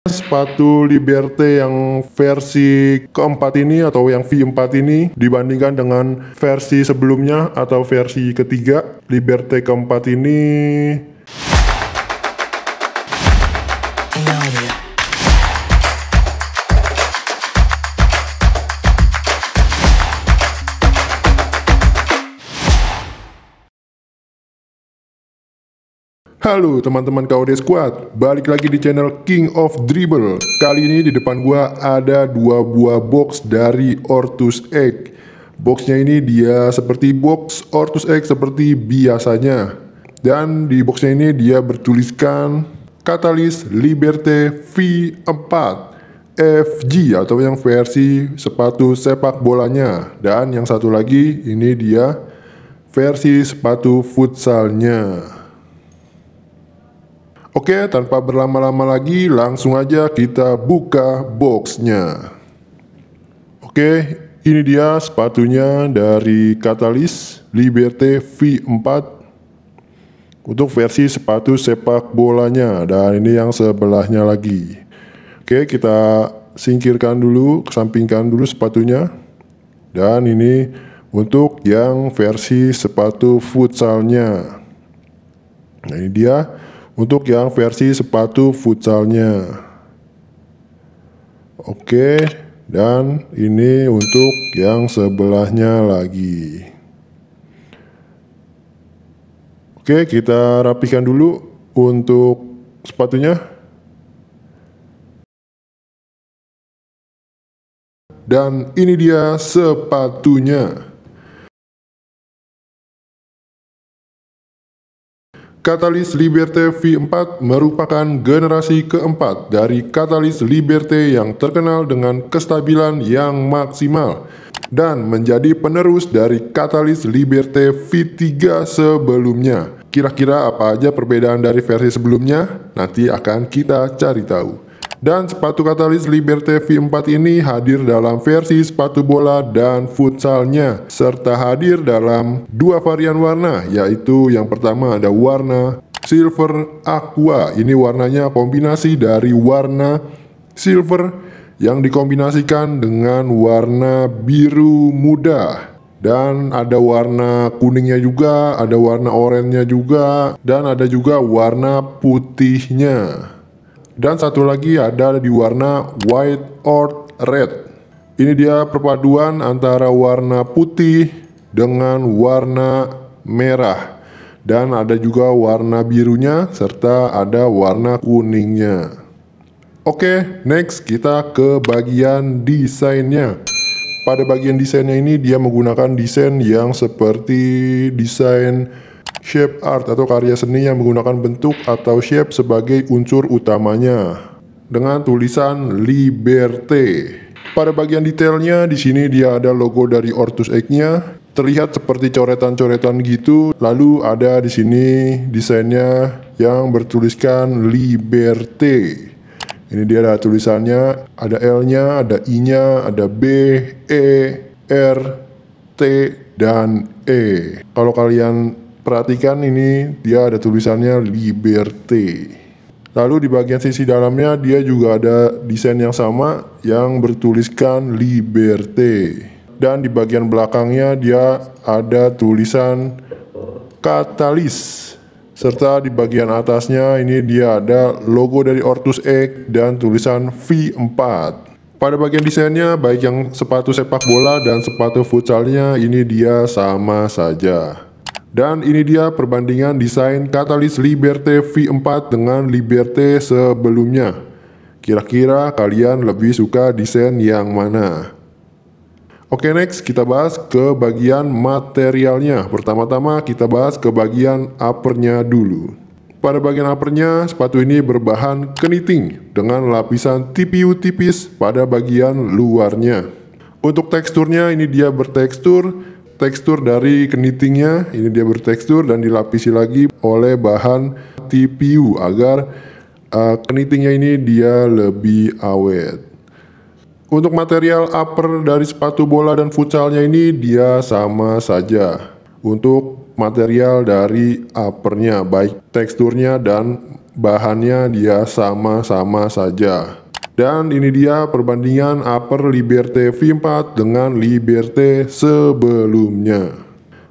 Sepatu Liberté yang versi keempat ini atau yang V4 ini dibandingkan dengan versi sebelumnya atau versi ketiga, Liberté keempat ini Halo teman-teman KOD Squad, balik lagi di channel King of Dribble. Kali ini di depan gua ada dua buah box dari Ortus Egg. Boxnya ini dia seperti box Ortus Egg seperti biasanya. Dan di boxnya ini dia bertuliskan Catalyst Liberté V4 FG atau yang versi sepatu sepak bolanya. Dan yang satu lagi ini dia versi sepatu futsalnya. Oke, tanpa berlama-lama lagi, langsung aja kita buka boxnya. Oke, ini dia sepatunya dari Catalyst Liberté V4 untuk versi sepatu sepak bolanya. Dan ini yang sebelahnya lagi. Oke, kita singkirkan dulu, kesampingkan dulu sepatunya. Dan ini untuk yang versi sepatu futsalnya. Nah, ini dia untuk yang versi sepatu futsalnya. Oke, dan ini untuk yang sebelahnya lagi. Oke, kita rapikan dulu untuk sepatunya. Dan ini dia sepatunya. Catalyst Liberté V4 merupakan generasi keempat dari Catalyst Liberté yang terkenal dengan kestabilan yang maksimal dan menjadi penerus dari Catalyst Liberté V3 sebelumnya. Kira-kira apa aja perbedaan dari versi sebelumnya? Nanti akan kita cari tahu. Dan sepatu Catalyst Liberté V4 ini hadir dalam versi sepatu bola dan futsalnya, serta hadir dalam dua varian warna, yaitu yang pertama ada warna Silver Aqua. Ini warnanya kombinasi dari warna silver yang dikombinasikan dengan warna biru muda. Dan ada warna kuningnya juga, ada warna oranye juga, dan ada juga warna putihnya. Dan satu lagi ada di warna white or red. Ini dia perpaduan antara warna putih dengan warna merah. Dan ada juga warna birunya serta ada warna kuningnya. Oke, next kita ke bagian desainnya. Pada bagian desainnya ini dia menggunakan desain yang seperti desain shape art atau karya seni yang menggunakan bentuk atau shape sebagai unsur utamanya dengan tulisan Liberté. Pada bagian detailnya di sini dia ada logo dari Ortus Egg-nya, terlihat seperti coretan-coretan gitu. Lalu ada di sini desainnya yang bertuliskan Liberté. Ini dia ada tulisannya, ada L-nya, ada I-nya, ada B, E, R, T, dan E. Kalau kalian perhatikan ini dia ada tulisannya Liberté. Lalu di bagian sisi dalamnya dia juga ada desain yang sama yang bertuliskan Liberté. Dan di bagian belakangnya dia ada tulisan Catalyst. Serta di bagian atasnya ini dia ada logo dari Ortus Egg dan tulisan V4. Pada bagian desainnya baik yang sepatu sepak bola dan sepatu futsalnya ini dia sama saja. Dan ini dia perbandingan desain Catalyst Liberté V4 dengan Liberté sebelumnya. Kira-kira kalian lebih suka desain yang mana? Oke, next kita bahas ke bagian materialnya. Pertama-tama kita bahas ke bagian uppernya dulu. Pada bagian uppernya sepatu ini berbahan kepiting dengan lapisan TPU tipis pada bagian luarnya. Untuk teksturnya ini dia bertekstur dari kepitingnya, ini dia bertekstur dan dilapisi lagi oleh bahan TPU agar kepitingnya ini dia lebih awet. Untuk material upper dari sepatu bola dan futsalnya ini dia sama saja. Untuk material dari uppernya baik teksturnya dan bahannya dia sama-sama saja. Dan ini dia perbandingan Aper Liberté V4 dengan Liberté sebelumnya.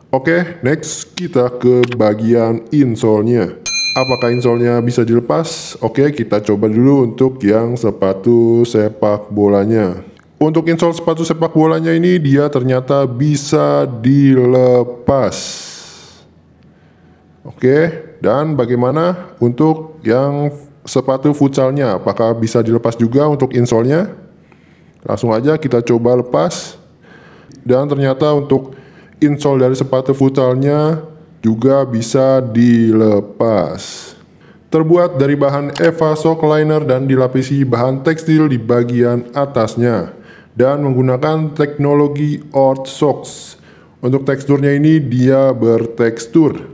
Oke, next kita ke bagian insole-nya. Apakah insole-nya bisa dilepas? Oke, kita coba dulu untuk yang sepatu sepak bolanya. Untuk insole sepatu sepak bolanya ini dia ternyata bisa dilepas. Oke, dan bagaimana untuk yang sepatu futsalnya? Apakah bisa dilepas juga untuk insole-nya? Langsung aja kita coba lepas. Dan ternyata untuk insole dari sepatu futsalnya juga bisa dilepas. Terbuat dari bahan EVA Sock Liner dan dilapisi bahan tekstil di bagian atasnya. Dan menggunakan teknologi Orth Socks. Untuk teksturnya ini dia bertekstur.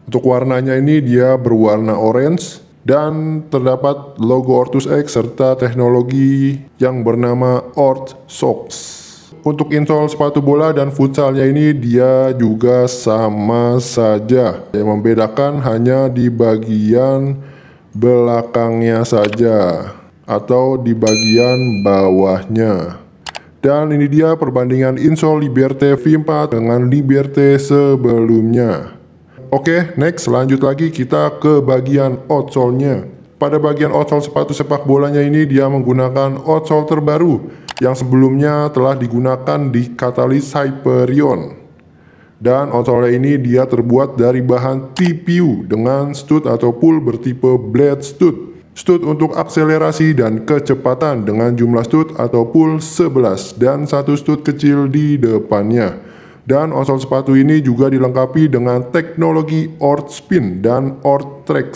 Untuk warnanya ini dia berwarna orange. Dan terdapat logo Orthus X serta teknologi yang bernama Orth Socks. Untuk insole sepatu bola dan futsalnya ini dia juga sama saja. Yang membedakan hanya di bagian belakangnya saja atau di bagian bawahnya. Dan ini dia perbandingan insole Liberté V4 dengan Liberté sebelumnya. Oke, next lanjut lagi kita ke bagian outsole-nya. Pada bagian outsole sepatu sepak bolanya ini dia menggunakan outsole terbaru yang sebelumnya telah digunakan di Catalyst Hyperion. Dan outsole ini dia terbuat dari bahan TPU dengan stud atau pull bertipe blade stud. Stud untuk akselerasi dan kecepatan dengan jumlah stud atau pull 11 dan satu stud kecil di depannya. Dan outsole sepatu ini juga dilengkapi dengan teknologi Orth Spin dan Orth Trax.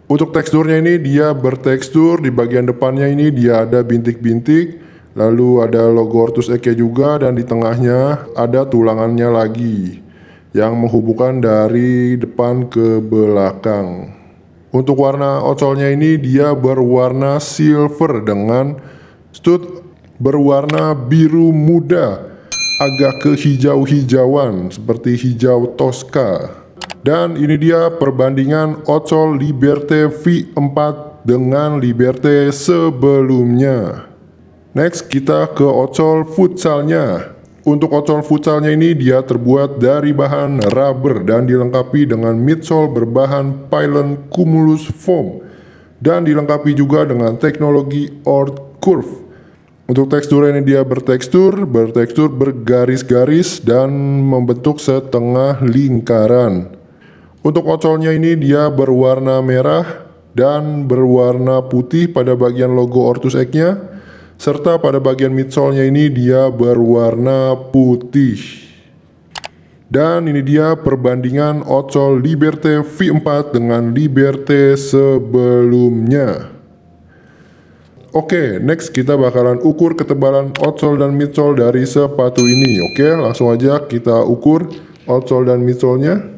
Untuk teksturnya ini dia bertekstur, di bagian depannya ini dia ada bintik-bintik. Lalu ada logo Orthus X juga dan di tengahnya ada tulangannya lagi yang menghubungkan dari depan ke belakang. Untuk warna outsole-nya ini dia berwarna silver dengan stud berwarna biru muda agak ke hijau-hijauan seperti hijau Tosca. Dan ini dia perbandingan outsole Liberté V4 dengan Liberté sebelumnya. Next kita ke outsole futsalnya. Untuk outsole futsalnya ini dia terbuat dari bahan rubber dan dilengkapi dengan midsole berbahan Pylon Cumulus Foam dan dilengkapi juga dengan teknologi Orth Curve. Untuk teksturnya ini dia bertekstur bergaris-garis dan membentuk setengah lingkaran. Untuk outsole-nya ini dia berwarna merah dan berwarna putih pada bagian logo Orthus X-nya. Serta pada bagian midsole-nya ini dia berwarna putih. Dan ini dia perbandingan outsole Liberté V4 dengan Liberté sebelumnya. Oke, next kita bakalan ukur ketebalan outsole dan midsole dari sepatu ini. Oke, langsung aja kita ukur outsole dan midsole-nya.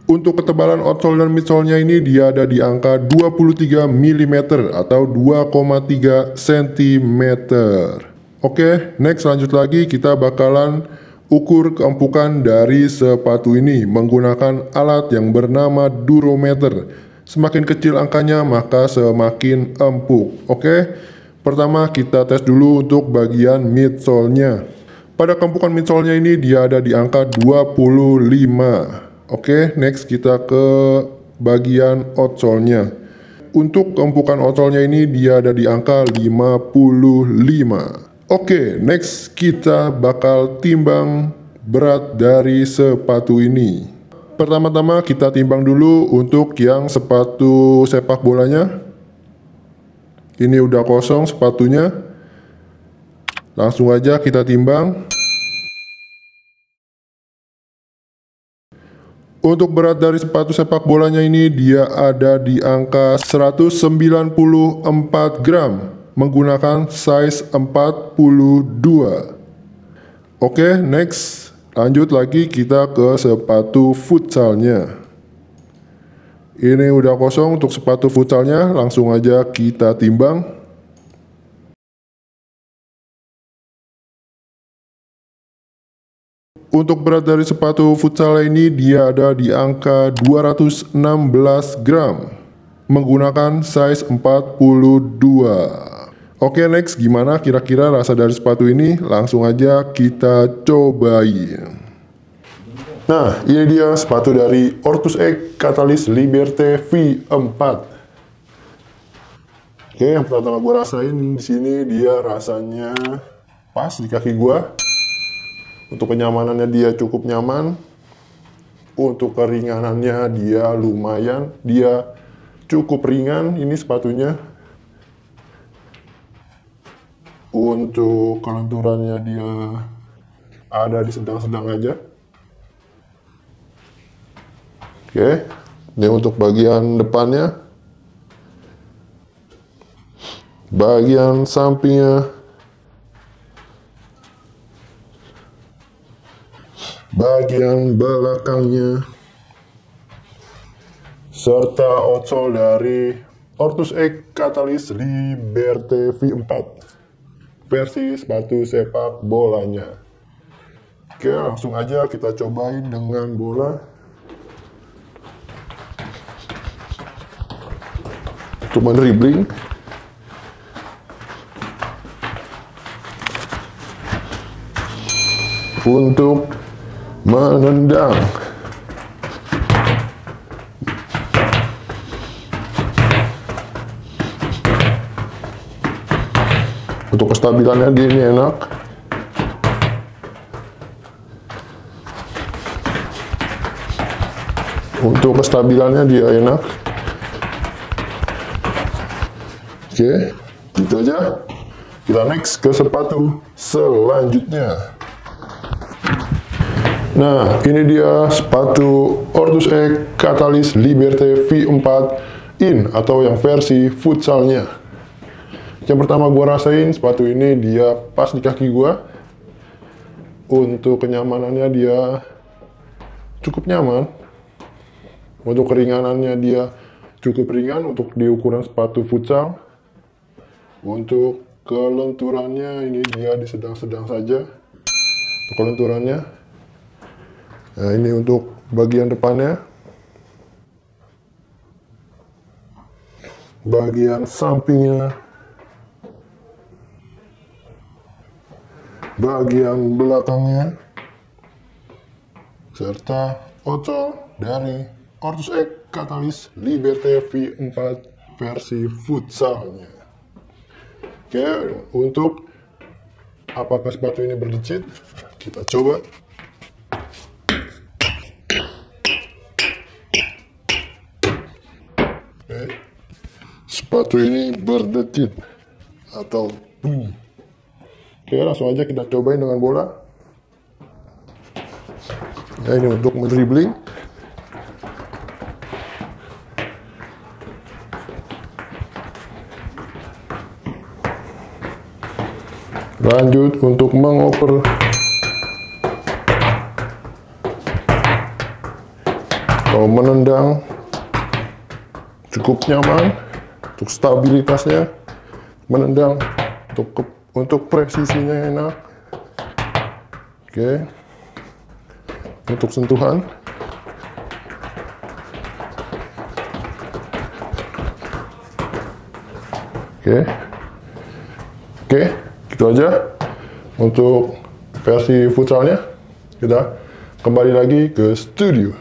Untuk ketebalan outsole dan midsole-nya ini dia ada di angka 23 mm atau 2,3 cm. Oke, next lanjut lagi kita bakalan ukur keempukan dari sepatu ini menggunakan alat yang bernama durometer. Semakin kecil angkanya maka semakin empuk. Oke, pertama kita tes dulu untuk bagian midsole-nya. Pada keempukan midsole-nya ini dia ada di angka 25. Oke, next kita ke bagian outsole-nya. Untuk keempukan outsole-nya ini dia ada di angka 55. Oke, next kita bakal timbang berat dari sepatu ini. Pertama-tama kita timbang dulu untuk yang sepatu sepak bolanya. Ini udah kosong sepatunya. Langsung aja kita timbang. Untuk berat dari sepatu sepak bolanya ini dia ada di angka 194 gram menggunakan size 42. Oke, next lanjut lagi kita ke sepatu futsalnya. Ini udah kosong untuk sepatu futsalnya, langsung aja kita timbang. Untuk berat dari sepatu futsal ini dia ada di angka 216 gram. menggunakan size 42. Oke, next, gimana kira-kira rasa dari sepatu ini? Langsung aja kita cobain. Nah, ini dia sepatu dari Ortus X Catalyst Liberté V4. Oke, yang pertama gue rasain di sini dia rasanya pas di kaki gue. Untuk kenyamanannya dia cukup nyaman. Untuk keringanannya dia lumayan, dia cukup ringan ini sepatunya. Untuk kelenturannya dia ada di sedang-sedang aja. Oke, ini untuk bagian depannya. Bagian sampingnya. Bagian belakangnya. Serta outsole dari Ortus X Catalyst Liberté V4. Versi sepatu sepak bolanya. Oke, langsung aja kita cobain dengan bola. Cuma dribbling. Untuk menendang. Untuk kestabilannya dia ini enak. Untuk kestabilannya dia enak. Oke, gitu aja. Kita next ke sepatu selanjutnya. Nah, ini dia sepatu Ortus X Catalyst Liberté V4 In atau yang versi futsalnya. Yang pertama gue rasain sepatu ini dia pas di kaki gue. Untuk kenyamanannya dia cukup nyaman. Untuk keringanannya dia cukup ringan untuk di ukuran sepatu futsal. Untuk kelenturannya ini dia di sedang-sedang saja. Untuk kelenturannya. Nah, ini untuk bagian depannya. Bagian sampingnya. Bagian belakangnya, serta outsole dari Ortus X Catalyst Liberté V4 versi futsalnya. Oke, untuk apakah sepatu ini berdecit? Kita coba. Oke, sepatu ini berdecit atau bunyi. Oke, langsung aja kita cobain dengan bola. Nah, ini untuk mendribbling. Lanjut untuk mengoper. Atau menendang. Cukup nyaman. Untuk stabilitasnya. Menendang. Untuk presisinya enak. Oke. Untuk sentuhan. Oke. Oke, gitu aja. Untuk versi futsalnya. Kita kembali lagi ke studio.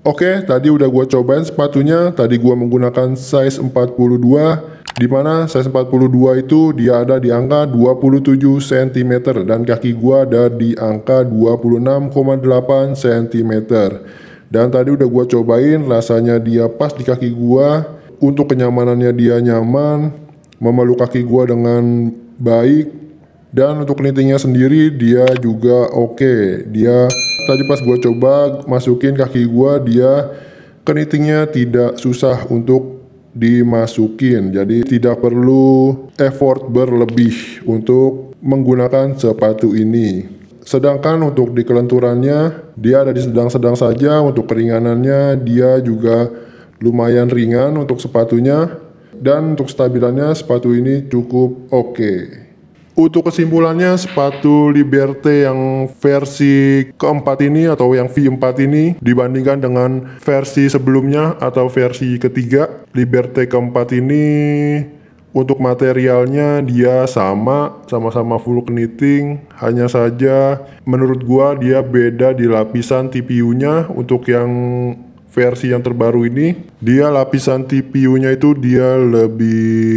Oke, tadi udah gue cobain sepatunya. Tadi gue menggunakan size 42. Di mana size 42 itu dia ada di angka 27 cm dan kaki gua ada di angka 26,8 cm. Dan tadi udah gua cobain, rasanya dia pas di kaki gua. Untuk kenyamanannya dia nyaman, memeluk kaki gua dengan baik. Dan untuk knittingnya sendiri dia juga oke. Dia tadi pas gua coba masukin kaki gua, dia knittingnya tidak susah untuk dimasukin, jadi tidak perlu effort berlebih untuk menggunakan sepatu ini. Sedangkan untuk di kelenturannya dia ada di sedang-sedang saja. Untuk keringanannya dia juga lumayan ringan untuk sepatunya, dan untuk stabilannya sepatu ini cukup oke. Untuk kesimpulannya, sepatu Liberté yang versi keempat ini atau yang V4 ini dibandingkan dengan versi sebelumnya atau versi ketiga, Liberté keempat ini untuk materialnya dia sama-sama full knitting. Hanya saja menurut gua dia beda di lapisan TPU-nya. Untuk yang versi yang terbaru ini, dia lapisan TPU-nya itu dia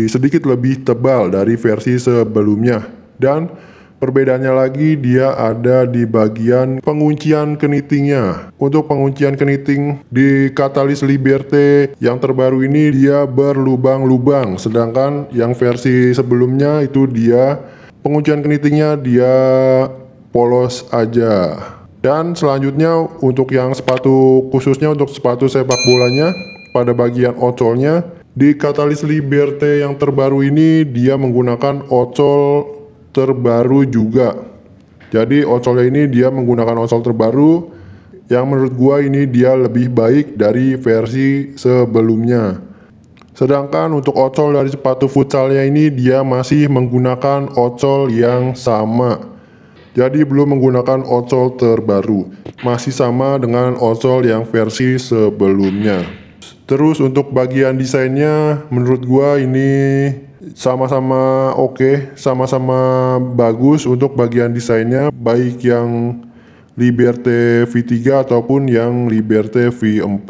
sedikit lebih tebal dari versi sebelumnya. Dan perbedaannya lagi dia ada di bagian penguncian kenitingnya. Untuk penguncian keniting di Catalyst Liberté yang terbaru ini dia berlubang-lubang, sedangkan yang versi sebelumnya itu dia penguncian kenitingnya dia polos aja. Dan selanjutnya untuk yang sepatu, khususnya untuk sepatu sepak bolanya, pada bagian ocolnya di Catalyst Liberté yang terbaru ini dia menggunakan ocol terbaru juga. Jadi ocolnya ini dia menggunakan ocol terbaru yang menurut gua ini dia lebih baik dari versi sebelumnya. Sedangkan untuk ocol dari sepatu futsalnya ini dia masih menggunakan ocol yang sama. Jadi belum menggunakan ocol terbaru, masih sama dengan ocol yang versi sebelumnya. Terus untuk bagian desainnya menurut gua ini sama-sama oke, sama-sama bagus untuk bagian desainnya, baik yang Liberté V3 ataupun yang Liberté V4.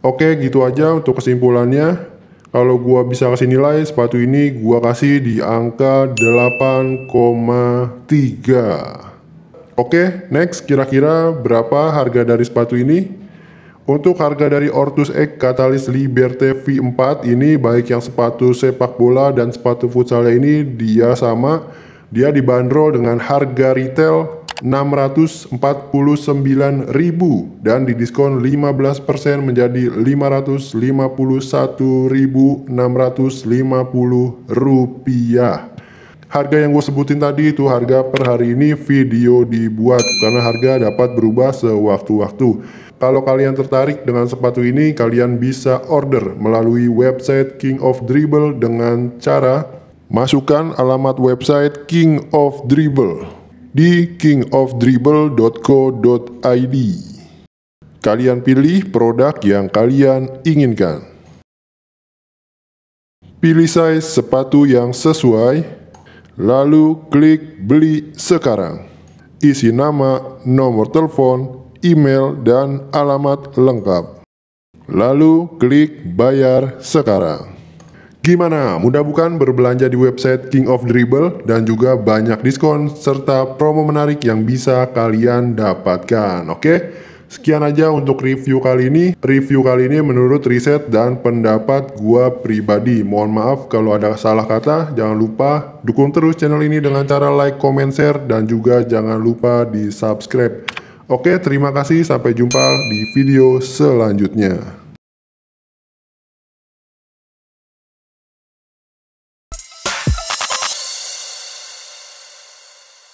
Oke, gitu aja untuk kesimpulannya. Kalau gua bisa kasih nilai sepatu ini gua kasih di angka 8,3. Oke, next, kira-kira berapa harga dari sepatu ini? Untuk harga dari Ortus X Catalyst Liberté V4 ini, baik yang sepatu sepak bola dan sepatu futsalnya ini dia sama. Dia dibanderol dengan harga retail 649.000 dan didiskon 15% menjadi 551.650 rupiah. Harga yang gue sebutin tadi itu harga per hari ini video dibuat, karena harga dapat berubah sewaktu-waktu. Kalau kalian tertarik dengan sepatu ini, kalian bisa order melalui website King of Dribble dengan cara masukkan alamat website King of Dribble di kingofdribble.co.id. Kalian pilih produk yang kalian inginkan. Pilih size sepatu yang sesuai, lalu klik beli sekarang. Isi nama, nomor telepon, email, dan alamat lengkap. Lalu klik bayar sekarang. Gimana? Mudah bukan berbelanja di website King of Dribble dan juga banyak diskon serta promo menarik yang bisa kalian dapatkan. Oke? Sekian aja untuk review kali ini. Review kali ini menurut riset dan pendapat gua pribadi. Mohon maaf kalau ada salah kata. Jangan lupa dukung terus channel ini dengan cara like, comment, share, dan juga jangan lupa di subscribe. Oke, terima kasih. Sampai jumpa di video selanjutnya.